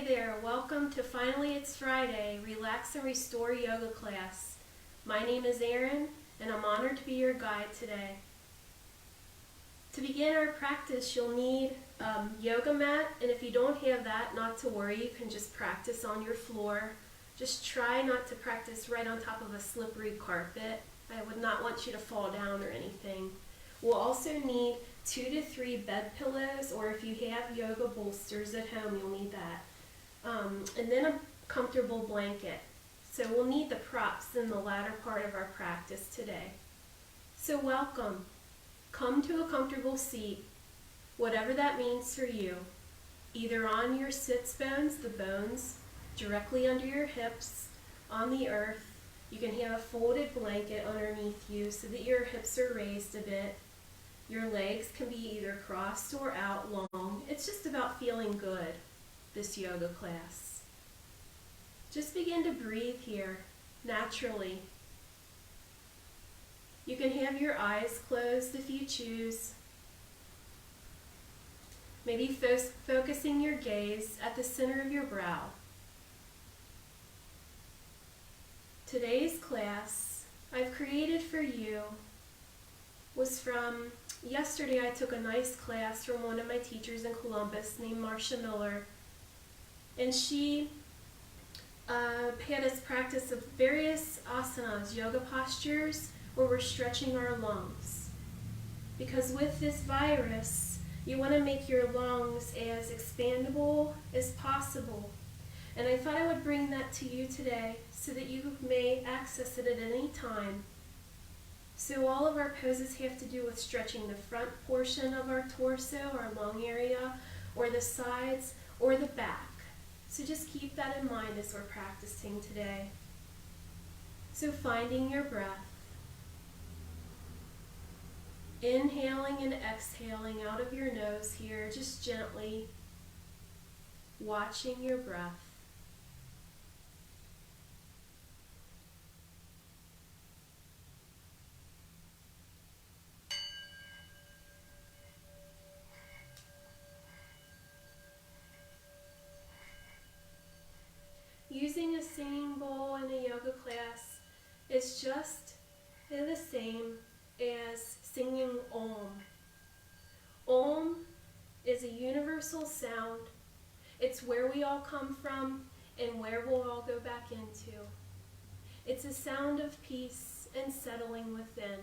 there, welcome to Finally It's Friday, Relax and Restore Yoga class. My name is Erin, and I'm honored to be your guide today. To begin our practice, you'll need a yoga mat, and if you don't have that, not to worry, you can just practice on your floor. Just try not to practice right on top of a slippery carpet. I would not want you to fall down or anything. We'll also need 2 to 3 bed pillows, or if you have yoga bolsters at home, you'll need that. And then a comfortable blanket. So we'll need the props in the latter part of our practice today. So welcome. Come to a comfortable seat, whatever that means for you. Either on your sits bones, the bones directly under your hips, on the earth. You can have a folded blanket underneath you so that your hips are raised a bit. Your legs can be either crossed or out long. It's just about feeling good, this yoga class. Just begin to breathe here, naturally. You can have your eyes closed if you choose. Maybe focusing your gaze at the center of your brow. Today's class I've created for you was from yesterday. I took a nice class from one of my teachers in Columbus named Marcia Miller, and she had us practice of various asanas, yoga postures, where we're stretching our lungs. Because with this virus, you want to make your lungs as expandable as possible. And I thought I would bring that to you today so that you may access it at any time. So all of our poses have to do with stretching the front portion of our torso, our lung area, or the sides, or the back. So just keep that in mind as we're practicing today. So finding your breath. Inhaling and exhaling out of your nose here, just gently watching your breath. Using a singing bowl in a yoga class is just the same as singing Om. Om is a universal sound. It's where we all come from and where we'll all go back into. It's a sound of peace and settling within.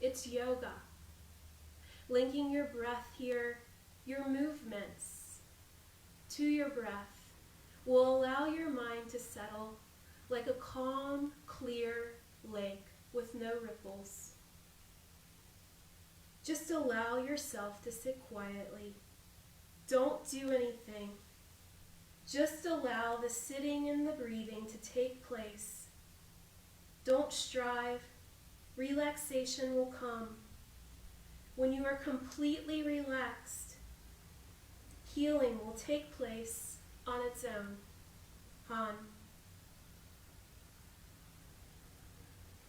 It's yoga. Linking your breath here, your movements to your breath will allow your mind to settle like a calm, clear lake with no ripples. Just allow yourself to sit quietly. Don't do anything. Just allow the sitting and the breathing to take place. Don't strive. Relaxation will come. When you are completely relaxed, healing will take place on its own. Han.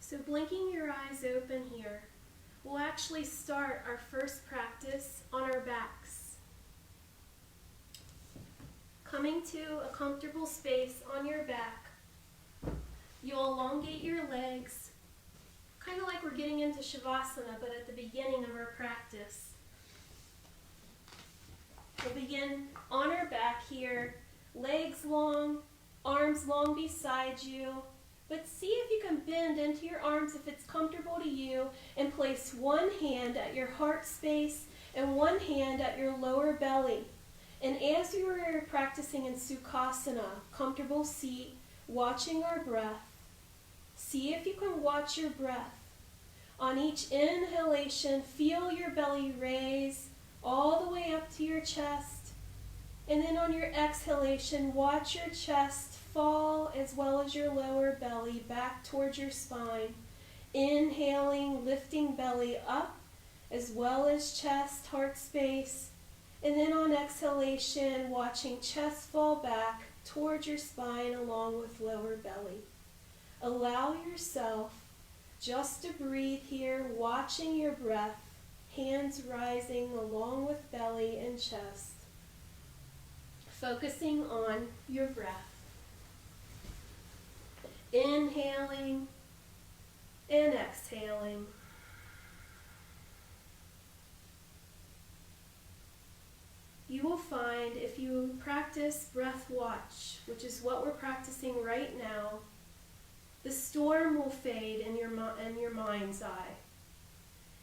So blinking your eyes open here, we'll actually start our first practice on our backs. Coming to a comfortable space on your back, you'll elongate your legs, kind of like we're getting into Shavasana, but at the beginning of our practice. We'll begin on our back here, legs long, arms long beside you, but see if you can bend into your arms if it's comfortable to you, and place one hand at your heart space and one hand at your lower belly. And as we were practicing in Sukhasana, comfortable seat, watching our breath, see if you can watch your breath. On each inhalation, feel your belly raise all the way up to your chest. And then on your exhalation, watch your chest fall as well as your lower belly back towards your spine. Inhaling, lifting belly up as well as chest, heart space. And then on exhalation, watching chest fall back towards your spine along with lower belly. Allow yourself just to breathe here, watching your breath, hands rising along with belly and chest. focusing on your breath. Inhaling and exhaling. You will find if you practice breath watch, which is what we're practicing right now, the storm will fade in your mind's eye.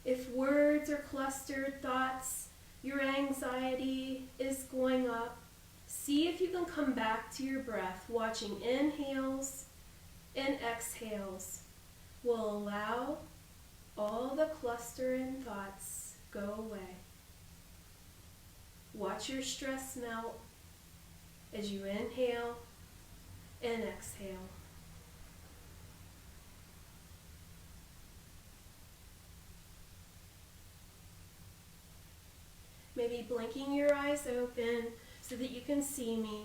If words are clustered thoughts, your anxiety is going up, see if you can come back to your breath, watching inhales and exhales will allow all the clustering thoughts go away. Watch your stress melt as you inhale and exhale. Maybe blinking your eyes open so that you can see me.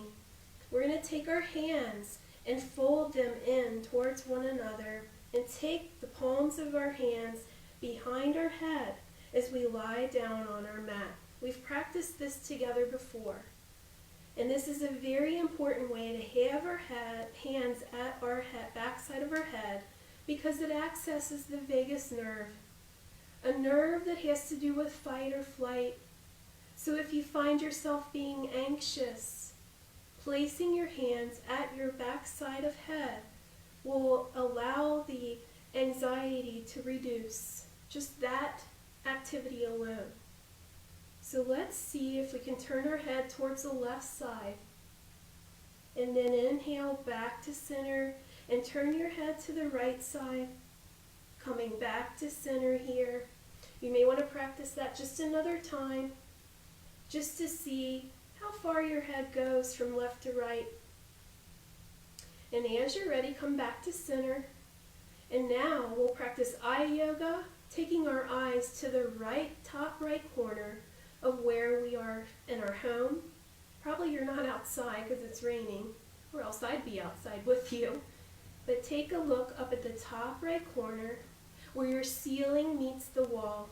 We're going to take our hands and fold them in towards one another and take the palms of our hands behind our head as we lie down on our mat. We've practiced this together before. And this is a very important way to have our hands at our backside of our head because it accesses the vagus nerve, a nerve that has to do with fight or flight. So if you find yourself being anxious, placing your hands at your backside of head will allow the anxiety to reduce. Just that activity alone. So let's see if we can turn our head towards the left side. And then inhale back to center and turn your head to the right side. Coming back to center here. You may want to practice that just another time, just to see how far your head goes from left to right. And as you're ready, come back to center. And now we'll practice eye yoga, taking our eyes to the top right corner of where we are in our home. Probably you're not outside because it's raining, or else I'd be outside with you. But take a look up at the top right corner where your ceiling meets the wall.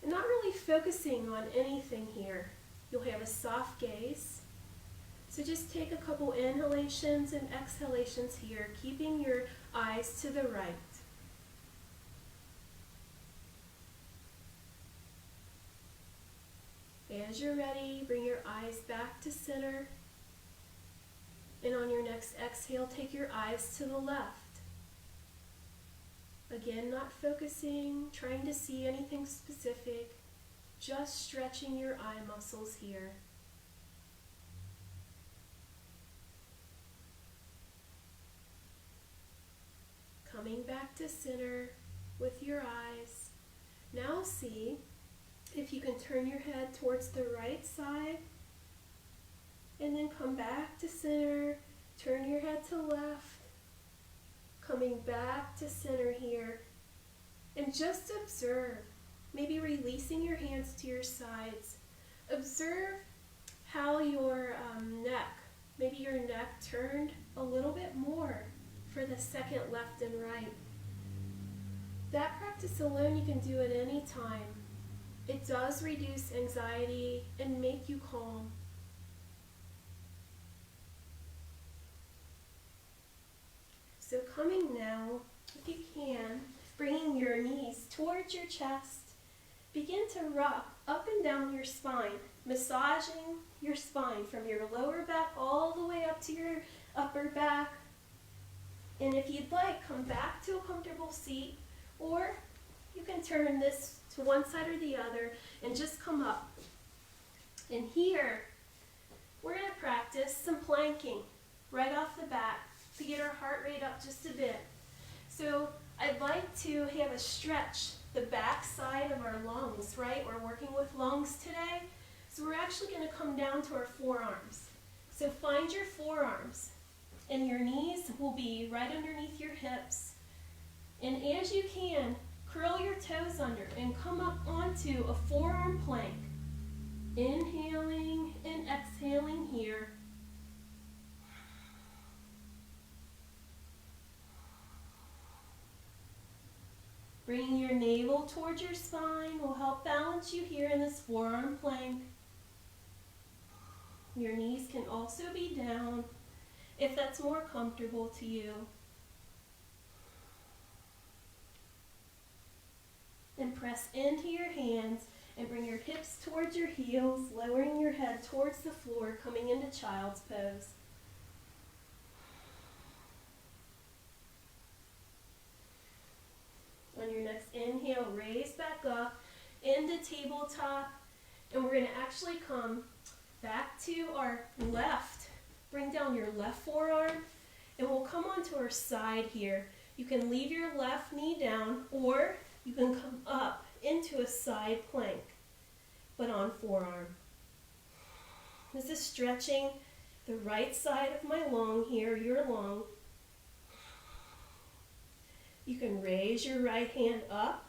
And not really focusing on anything here. You'll have a soft gaze. So just take a couple inhalations and exhalations here, keeping your eyes to the right. As you're ready, bring your eyes back to center. And on your next exhale, take your eyes to the left. Again, not focusing, trying to see anything specific, just stretching your eye muscles here. Coming back to center with your eyes. Now see if you can turn your head towards the right side and then come back to center, turn your head to left, coming back to center here, and just observe, maybe releasing your hands to your sides. Observe how your neck, maybe your neck turned a little bit more for the second left and right. That practice alone you can do at any time. It does reduce anxiety and make you calm. So coming now, if you can, bringing your knees towards your chest, begin to rock up and down your spine, massaging your spine from your lower back all the way up to your upper back. And if you'd like, come back to a comfortable seat, or you can turn this to one side or the other and just come up. And here, we're going to practice some planking right off the bat to get our heart rate up just a bit. So I'd like to have a stretch the back side of our lungs, right? We're working with lungs today. So we're actually going to come down to our forearms. So find your forearms, and your knees will be right underneath your hips. And as you can, curl your toes under and come up onto a forearm plank. Inhaling and exhaling here. Bringing your navel towards your spine will help balance you here in this forearm plank. Your knees can also be down if that's more comfortable to you. And press into your hands and bring your hips towards your heels, lowering your head towards the floor, coming into child's pose. On your next inhale, raise back up into tabletop, and we're going to actually come back to our left. Bring down your left forearm, and we'll come onto our side here. You can leave your left knee down, or you can come up into a side plank, but on forearm. This is stretching the right side of my lung here, your lung. You can raise your right hand up.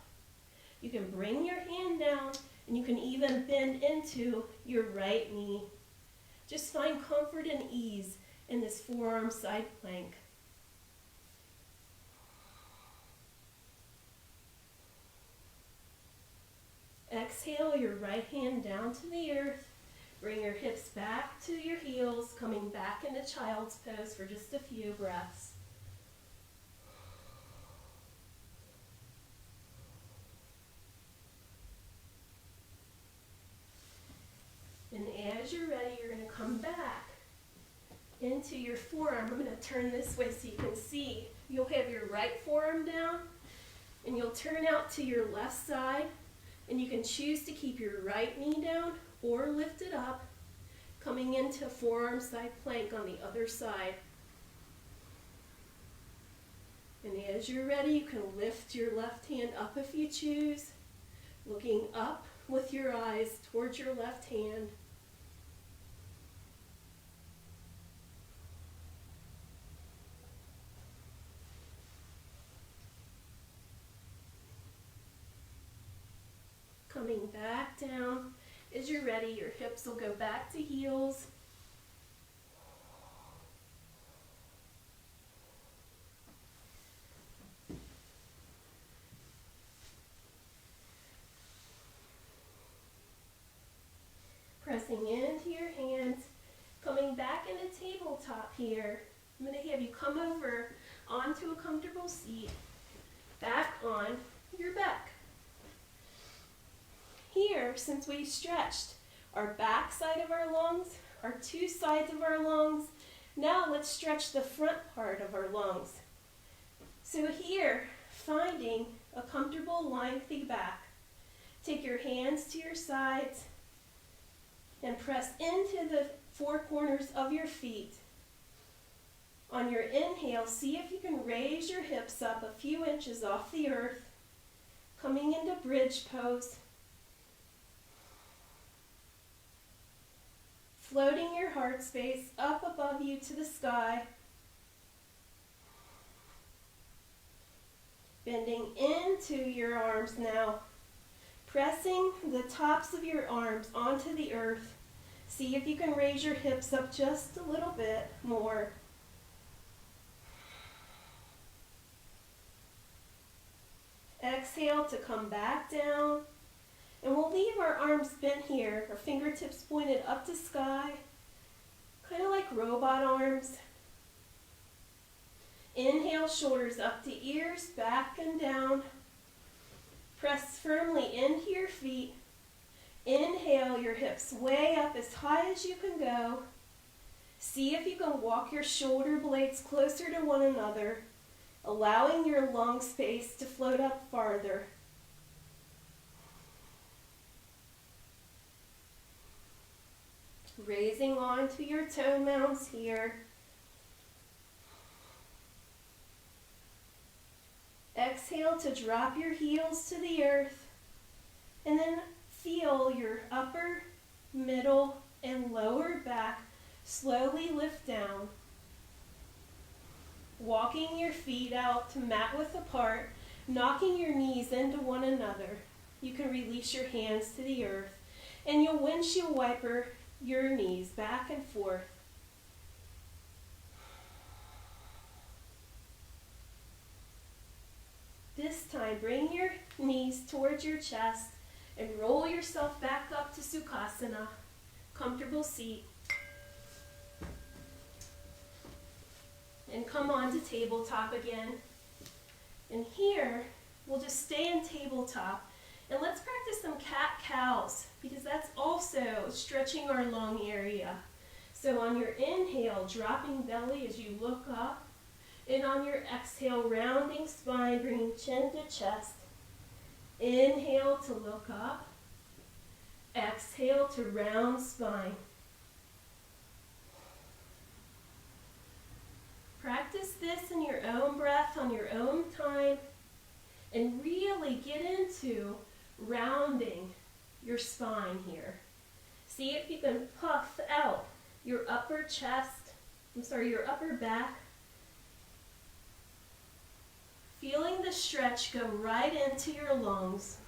You can bring your hand down, and you can even bend into your right knee. Just find comfort and ease in this forearm side plank. Exhale your right hand down to the earth. Bring your hips back to your heels, coming back into child's pose for just a few breaths. And as you're ready, you're going to come back into your forearm. I'm going to turn this way so you can see. You'll have your right forearm down, and you'll turn out to your left side, and you can choose to keep your right knee down or lift it up, coming into forearm side plank on the other side. And as you're ready, you can lift your left hand up if you choose, looking up with your eyes towards your left hand. Coming back down. As you're ready, your hips will go back to heels. Pressing into your hands, coming back into tabletop here. I'm going to have you come over onto a comfortable seat, back on your back. Here, since we stretched our back side of our lungs, our two sides of our lungs, now let's stretch the front part of our lungs. So here, finding a comfortable lengthy back. Take your hands to your sides and press into the four corners of your feet. On your inhale, see if you can raise your hips up a few inches off the earth, coming into bridge pose. Floating your heart space up above you to the sky. Bending into your arms now. Pressing the tops of your arms onto the earth. See if you can raise your hips up just a little bit more. Exhale to come back down. And we'll leave our arms bent here, our fingertips pointed up to sky, kind of like robot arms. Inhale, shoulders up to ears, back and down. Press firmly into your feet. Inhale, your hips way up as high as you can go. See if you can walk your shoulder blades closer to one another, allowing your lung space to float up farther. Raising onto your toe mounts here. Exhale to drop your heels to the earth, and then feel your upper, middle, and lower back slowly lift down. Walking your feet out to mat width apart, knocking your knees into one another. You can release your hands to the earth, and you'll windshield wiper your knees back and forth. This time, bring your knees towards your chest and roll yourself back up to Sukhasana, comfortable seat. and come on to tabletop again. And here, we'll just stay in tabletop. And let's practice some cat-cows, because that's also stretching our lung area. So on your inhale, dropping belly as you look up. And on your exhale, rounding spine, bringing chin to chest. Inhale to look up. Exhale to round spine. Practice this in your own breath, on your own time, and really get into rounding your spine here. See if you can puff out your upper your upper back. Feeling the stretch go right into your lungs.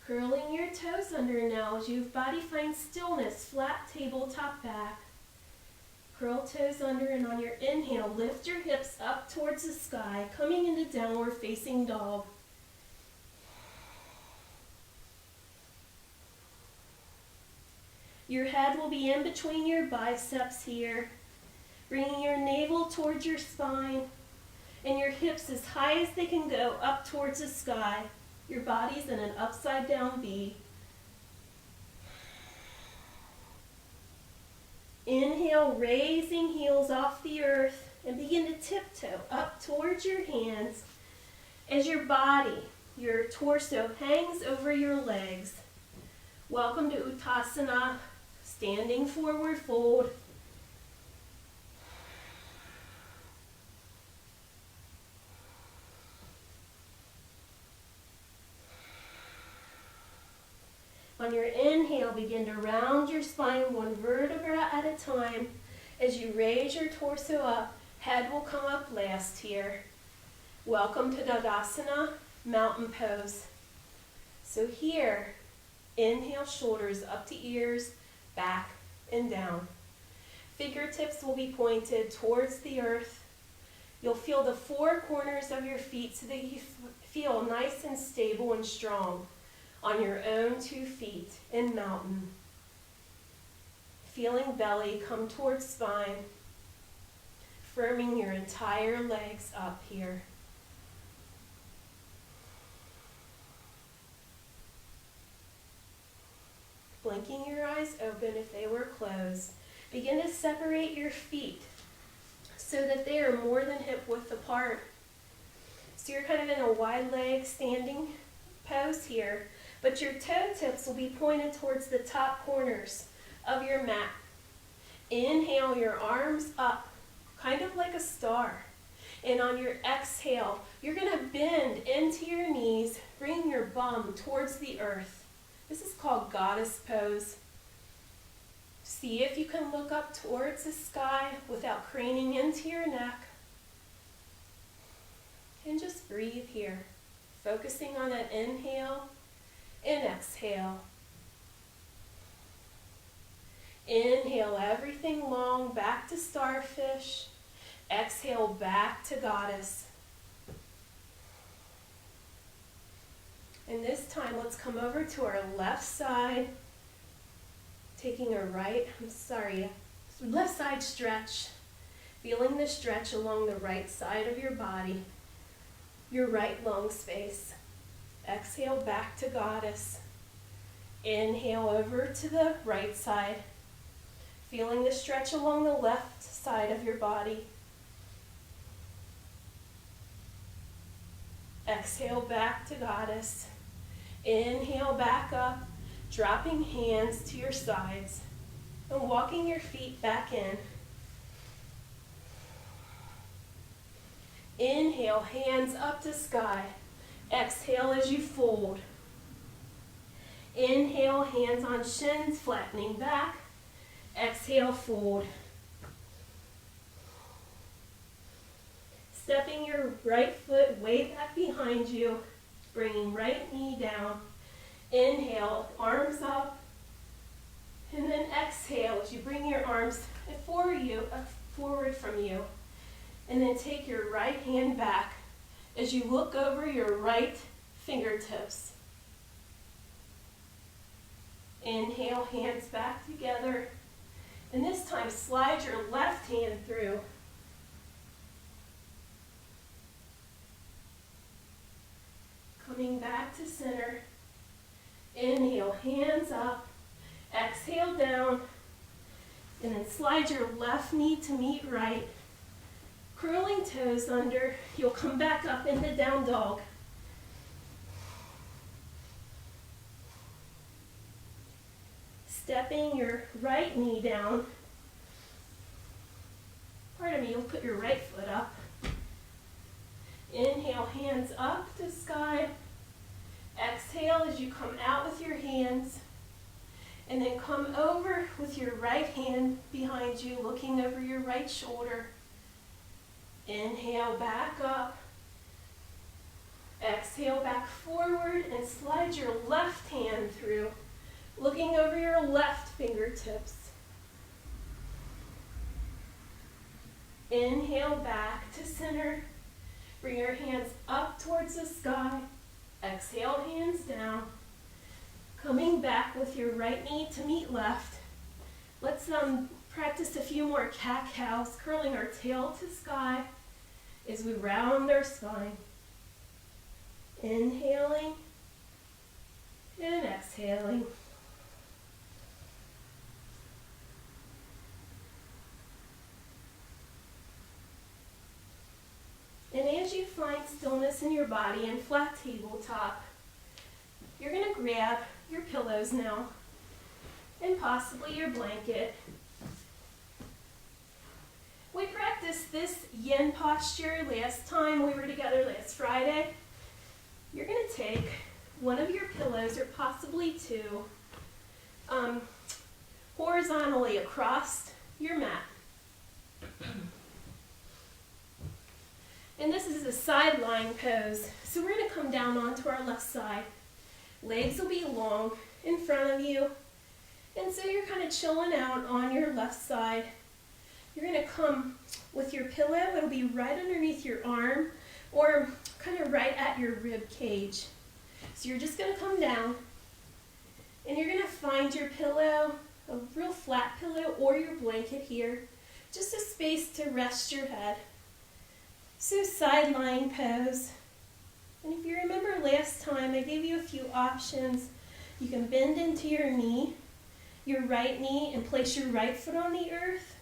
Curling your toes under now as your body finds stillness, flat tabletop back. Curl toes under, and on your inhale, lift your hips up towards the sky, coming into downward facing dog. Your head will be in between your biceps here, bringing your navel towards your spine and your hips as high as they can go up towards the sky. Your body's in an upside down V. Inhale, raising heels off the earth, and begin to tiptoe up towards your hands as your body, your torso hangs over your legs. Welcome to Uttasana, standing forward fold. On your inhale, begin to round your spine one vertebra at a time. As you raise your torso up, head will come up last here. Welcome to Shavasana, mountain pose. So here, inhale, shoulders up to ears, back and down. Fingertips will be pointed towards the earth. You'll feel the four corners of your feet so that you feel nice and stable and strong on your own 2 feet in mountain. Feeling belly come towards spine, firming your entire legs up here. Blinking your eyes open if they were closed. Begin to separate your feet so that they are more than hip width apart. So you're kind of in a wide leg standing pose here, but your toe tips will be pointed towards the top corners of your mat. Inhale your arms up, kind of like a star. And on your exhale, you're going to bend into your knees, bring your bum towards the earth. This is called goddess pose. See if you can look up towards the sky without craning into your neck. And just breathe here, focusing on that inhale and exhale. Inhale everything long, back to starfish. Exhale back to goddess. And this time, let's come over to our left side, taking a left side stretch, feeling the stretch along the right side of your body, your right lung space. Exhale back to goddess. Inhale over to the right side, feeling the stretch along the left side of your body. Exhale back to goddess. Inhale back up, dropping hands to your sides and walking your feet back in. Inhale, hands up to sky. Exhale as you fold. Inhale, hands on shins, flattening back. Exhale, fold. Stepping your right foot way back behind you, bringing right knee down. Inhale, arms up. And then exhale as you bring your arms forward from you. And then take your right hand back as you look over your right fingertips. Inhale, hands back together. And this time, slide your left hand through. Coming back to center. Inhale, hands up. Exhale down. And then slide your left knee to meet right. Curling toes under. You'll come back up into down dog. Stepping your right knee down. Pardon me, you'll put your right foot up. Inhale, hands up to sky. Exhale as you come out with your hands. And then come over with your right hand behind you, looking over your right shoulder. Inhale, back up. Exhale, back forward, and slide your left hand through, looking over your left fingertips. Inhale, back to center. Bring your hands up towards the sky. Exhale, hands down. Coming back with your right knee to meet left. Let's practice a few more cat-cows, curling our tail to sky as we round our spine. Inhaling and exhaling. And as you find stillness in your body and flat tabletop, you're going to grab your pillows now and possibly your blanket. We practiced this yin posture last time we were together last Friday. You're going to take one of your pillows, or possibly two, horizontally across your mat. And this is a side lying pose. So we're going to come down onto our left side. Legs will be long in front of you. And so you're kind of chilling out on your left side. You're going to come with your pillow. It'll be right underneath your arm or kind of right at your rib cage. So you're just going to come down and you're going to find your pillow, a real flat pillow, or your blanket here. Just a space to rest your head. So side lying pose. And if you remember last time, I gave you a few options. You can bend into your knee, your right knee, and place your right foot on the earth,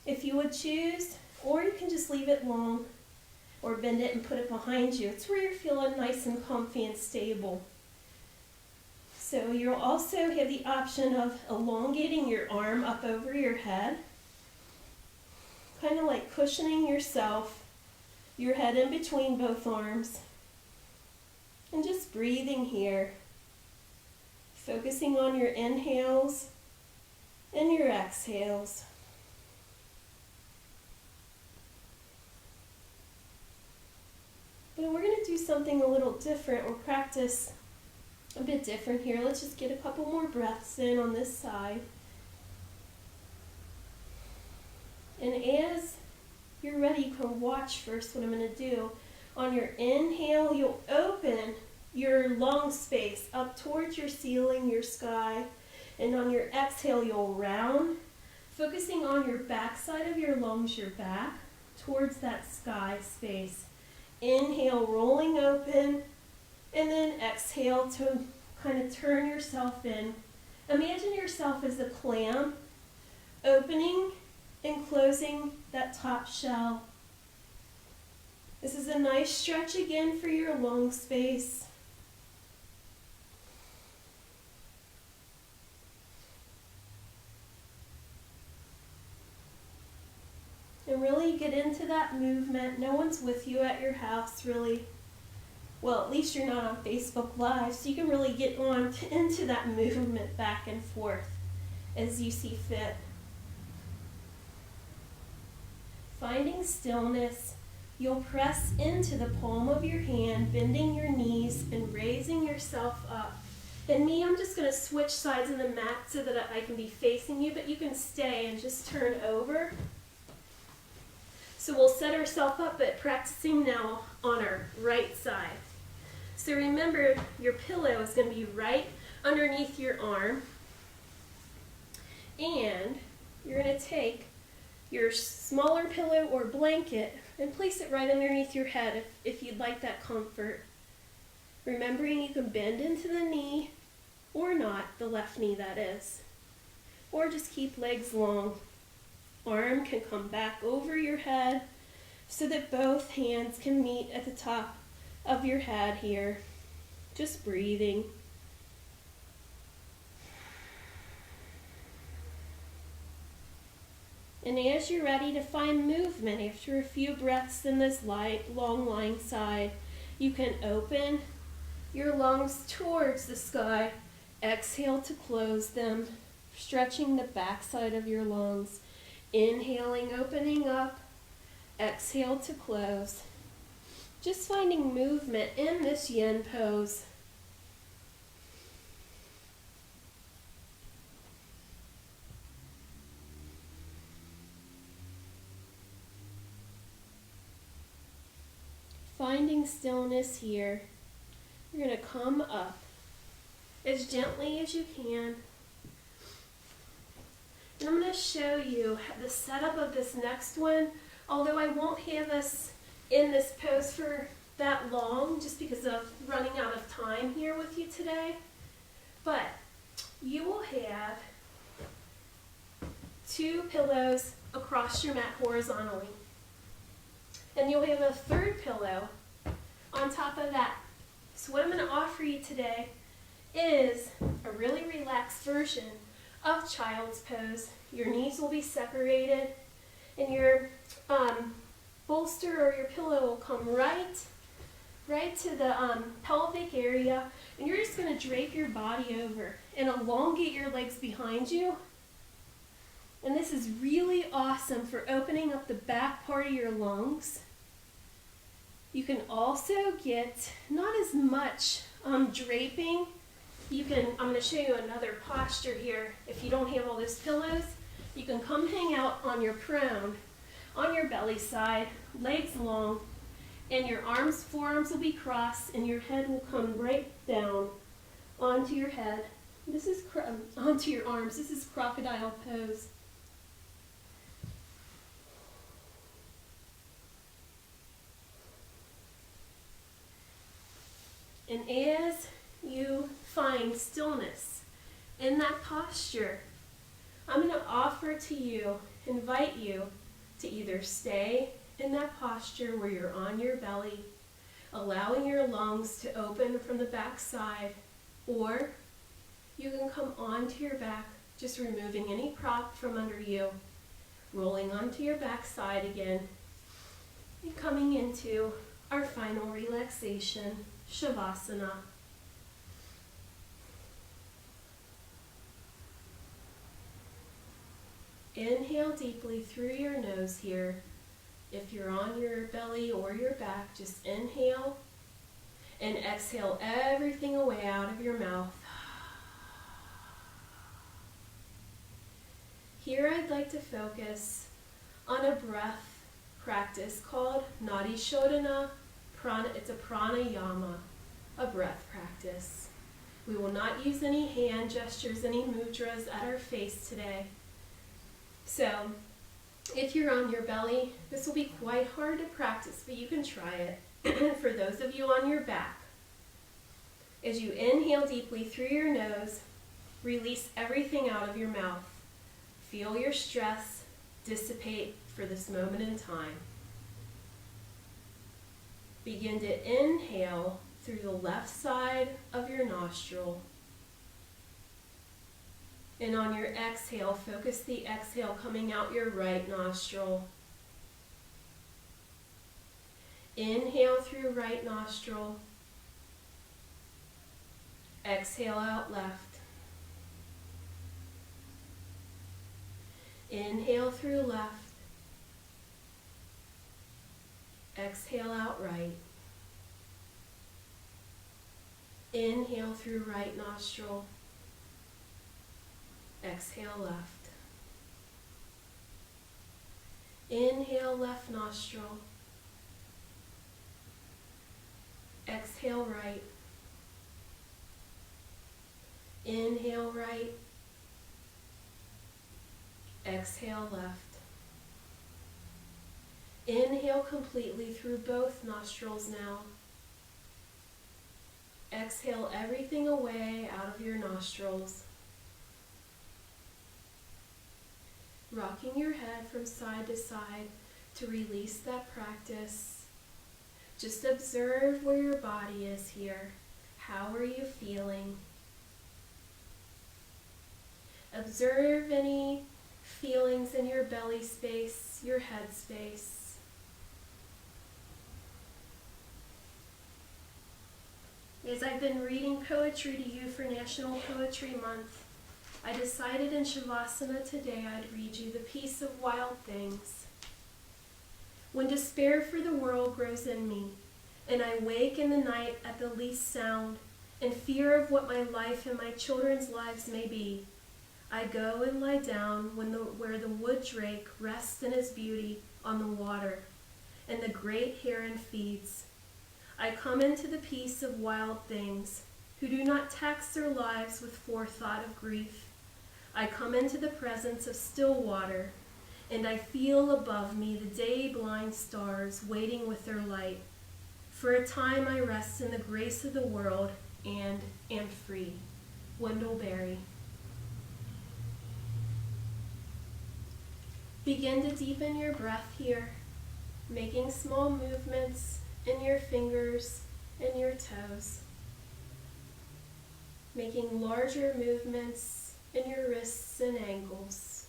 if you would choose, or you can just leave it long, or bend it and put it behind you. It's where you're feeling nice and comfy and stable. So you'll also have the option of elongating your arm up over your head, kind of like cushioning yourself, your head in between both arms, and just breathing here, focusing on your inhales and your exhales. But we're going to do something a little different, or practice a bit different here. Let's just get a couple more breaths in on this side. And as you're ready, you can watch first what I'm going to do. On your inhale, you'll open your lung space up towards your ceiling, your sky. And on your exhale, you'll round, focusing on your back side of your lungs, your back, towards that sky space. Inhale, rolling open, and then exhale to kind of turn yourself in. Imagine yourself as a clam, opening and closing that top shell. This is a nice stretch again for your lung space. And really get into that movement. No one's with you at your house, really. Well, at least you're not on Facebook Live, so you can really get on into that movement back and forth as you see fit. Finding stillness, you'll press into the palm of your hand, bending your knees and raising yourself up. And me, I'm just going to switch sides of the mat so that I can be facing you, but you can stay and just turn over. So we'll set ourselves up at practicing now on our right side. So remember, your pillow is going to be right underneath your arm. And you're going to take your smaller pillow or blanket and place it right underneath your head if you'd like that comfort. Remembering you can bend into the knee or not, the left knee that is. Or just keep legs long. Arm can come back over your head so that both hands can meet at the top of your head here. Just breathing. And as you're ready to find movement after a few breaths in this long lying side, you can open your lungs towards the sky. Exhale to close them, stretching the back side of your lungs. Inhaling, opening up. Exhale to close. Just finding movement in this yin pose. Finding stillness here. You're going to come up as gently as you can. And I'm going to show you the setup of this next one, although I won't have us in this pose for that long just because of running out of time here with you today. But you will have 2 pillows across your mat horizontally. And you'll have a 3rd pillow on top of that. So what I'm going to offer you today is a really relaxed version of child's pose. Your knees will be separated and your bolster or your pillow will come right to the pelvic area, and you're just going to drape your body over and elongate your legs behind you. And this is really awesome for opening up the back part of your lungs. You can also get not as much draping. I'm going to show you another posture here. If you don't have all those pillows, you can come hang out on your prone, on your belly side, legs long, and your forearms will be crossed, and your head will come right down onto your head. Onto your arms. This is Crocodile Pose. And as you find stillness in that posture, I'm going to offer to you, invite you to either stay in that posture where you're on your belly, allowing your lungs to open from the back side, or you can come onto your back, just removing any prop from under you, rolling onto your back side again, and coming into our final relaxation, Shavasana. Inhale deeply through your nose here. If you're on your belly or your back, just inhale and exhale everything away out of your mouth. Here I'd like to focus on a breath practice called Nadi Shodhana. It's a pranayama, a breath practice. We will not use any hand gestures, any mudras at our face today. So, if you're on your belly, this will be quite hard to practice, but you can try it. For those of you on your back, as you inhale deeply through your nose, release everything out of your mouth. Feel your stress dissipate for this moment in time. Begin to inhale through the left side of your nostril. And on your exhale, focus the exhale coming out your right nostril. Inhale through right nostril. Exhale out left. Inhale through left. Exhale out right. Inhale through right nostril. Exhale left. Inhale, left nostril. Exhale, right. Inhale, right. Exhale, left. Inhale completely through both nostrils now. Exhale everything away out of your nostrils. Rocking your head from side to side to release that practice. Just observe where your body is here. How are you feeling? Observe any feelings in your belly space, your head space. As I've been reading poetry to you for National Poetry Month, I decided in Shavasana today I'd read you the piece of Wild Things. When despair for the world grows in me, and I wake in the night at the least sound, in fear of what my life and my children's lives may be, I go and lie down where the wood drake rests in his beauty on the water, and the great heron feeds. I come into the peace of wild things, who do not tax their lives with forethought of grief. I come into the presence of still water, and I feel above me the day-blind stars waiting with their light. For a time I rest in the grace of the world and am free. Wendell Berry. Begin to deepen your breath here, making small movements in your fingers and your toes, making larger movements in your wrists and ankles.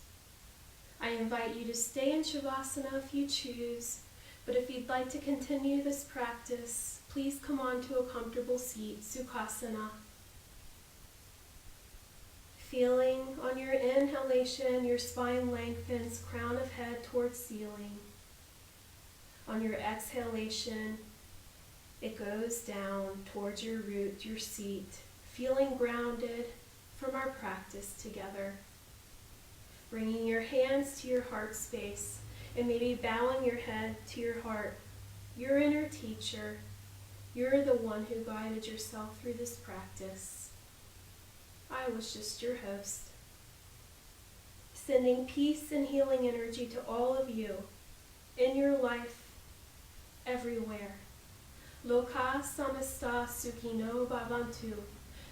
I invite you to stay in Shavasana if you choose, but if you'd like to continue this practice, please come onto a comfortable seat, Sukhasana. Feeling on your inhalation, your spine lengthens, crown of head towards ceiling. On your exhalation, it goes down towards your root, your seat, feeling grounded from our practice together. Bringing your hands to your heart space and maybe bowing your head to your heart. Your inner teacher, you're the one who guided yourself through this practice. I was just your host. Sending peace and healing energy to all of you in your life, everywhere. Loka samasta sukhino bhavantu.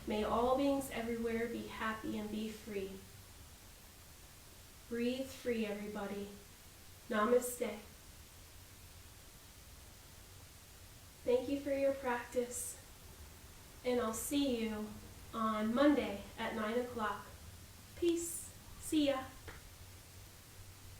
May all beings everywhere be happy and be free. Breathe free, everybody. Namaste. Thank you for your practice, and I'll see you on Monday at 9 o'clock. Peace. See ya.